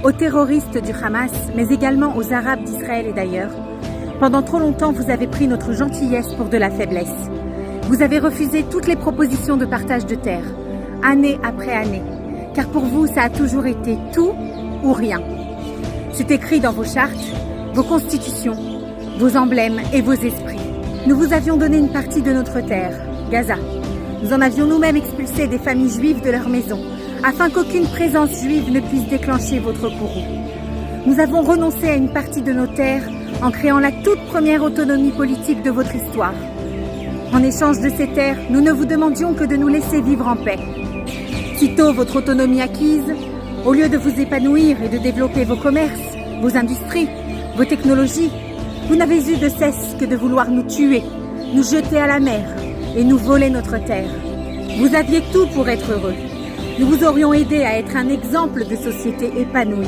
aux terroristes du Hamas, mais également aux Arabes d'Israël et d'ailleurs. Pendant trop longtemps, vous avez pris notre gentillesse pour de la faiblesse. Vous avez refusé toutes les propositions de partage de terre, année après année, car pour vous, ça a toujours été tout ou rien. C'est écrit dans vos chartes, vos constitutions, vos emblèmes et vos esprits. Nous vous avions donné une partie de notre terre, Gaza. Nous en avions nous-mêmes expulsé des familles juives de leur maison, afin qu'aucune présence juive ne puisse déclencher votre courroux. Nous avons renoncé à une partie de nos terres en créant la toute première autonomie politique de votre histoire. En échange de ces terres, nous ne vous demandions que de nous laisser vivre en paix. Sitôt votre autonomie acquise, au lieu de vous épanouir et de développer vos commerces, vos industries, vos technologies, vous n'avez eu de cesse que de vouloir nous tuer, nous jeter à la mer et nous voler notre terre. Vous aviez tout pour être heureux. Nous vous aurions aidé à être un exemple de société épanouie.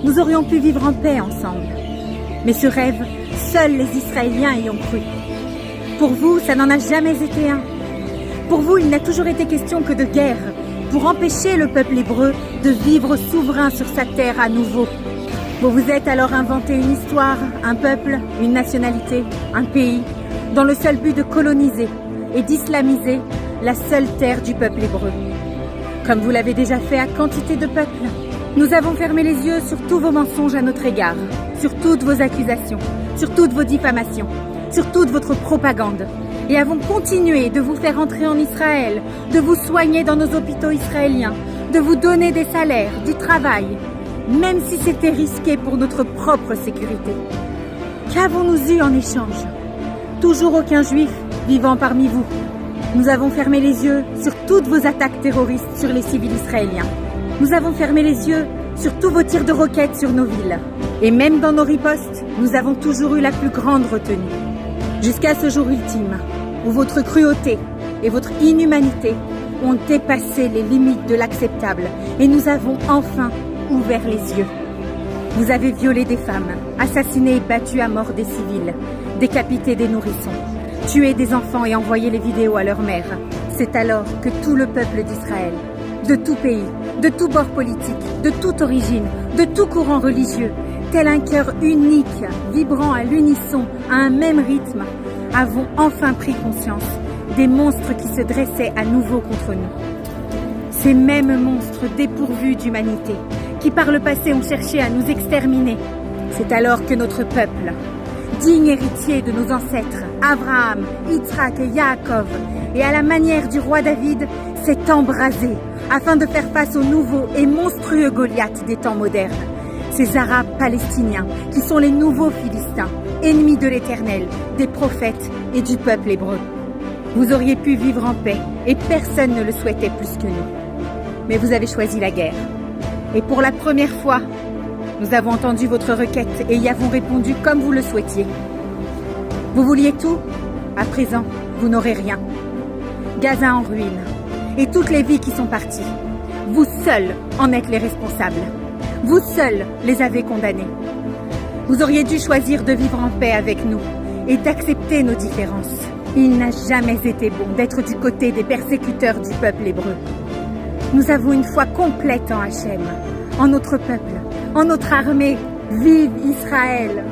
Nous aurions pu vivre en paix ensemble. Mais ce rêve, seuls les Israéliens y ont cru. Pour vous, ça n'en a jamais été un. Pour vous, il n'a toujours été question que de guerre, pour empêcher le peuple hébreu de vivre souverain sur sa terre à nouveau. Vous vous êtes alors inventé une histoire, un peuple, une nationalité, un pays, dans le seul but de coloniser et d'islamiser la seule terre du peuple hébreu. Comme vous l'avez déjà fait à quantité de peuples, nous avons fermé les yeux sur tous vos mensonges à notre égard, sur toutes vos accusations, sur toutes vos diffamations, sur toute votre propagande, et avons continué de vous faire entrer en Israël, de vous soigner dans nos hôpitaux israéliens, de vous donner des salaires, du travail, même si c'était risqué pour notre propre sécurité. Qu'avons-nous eu en échange? Toujours aucun juif vivant parmi vous. Nous avons fermé les yeux sur toutes vos attaques terroristes sur les civils israéliens. Nous avons fermé les yeux sur tous vos tirs de roquettes sur nos villes. Et même dans nos ripostes, nous avons toujours eu la plus grande retenue. Jusqu'à ce jour ultime, où votre cruauté et votre inhumanité ont dépassé les limites de l'acceptable et nous avons enfin ouvert les yeux. Vous avez violé des femmes, assassiné et battu à mort des civils, décapité des nourrissons, tué des enfants et envoyé les vidéos à leur mère. C'est alors que tout le peuple d'Israël, de tout pays, de tout bord politique, de toute origine, de tout courant religieux, tel un cœur unique, vibrant à l'unisson, à un même rythme, avons enfin pris conscience des monstres qui se dressaient à nouveau contre nous. Ces mêmes monstres dépourvus d'humanité, qui par le passé ont cherché à nous exterminer. C'est alors que notre peuple, digne héritier de nos ancêtres, Abraham, Yitzhak et Yaakov, et à la manière du roi David, s'est embrasé afin de faire face aux nouveaux et monstrueux Goliaths des temps modernes. Ces Arabes palestiniens qui sont les nouveaux Philistins, ennemis de l'Éternel, des prophètes et du peuple hébreu. Vous auriez pu vivre en paix et personne ne le souhaitait plus que nous. Mais vous avez choisi la guerre. Et pour la première fois, nous avons entendu votre requête et y avons répondu comme vous le souhaitiez. Vous vouliez tout, à présent, vous n'aurez rien. Gaza en ruine, et toutes les vies qui sont parties. Vous seuls en êtes les responsables. Vous seuls les avez condamnés. Vous auriez dû choisir de vivre en paix avec nous et d'accepter nos différences. Il n'a jamais été bon d'être du côté des persécuteurs du peuple hébreu. Nous avons une foi complète en Hachem, en notre peuple, en notre armée. Vive Israël!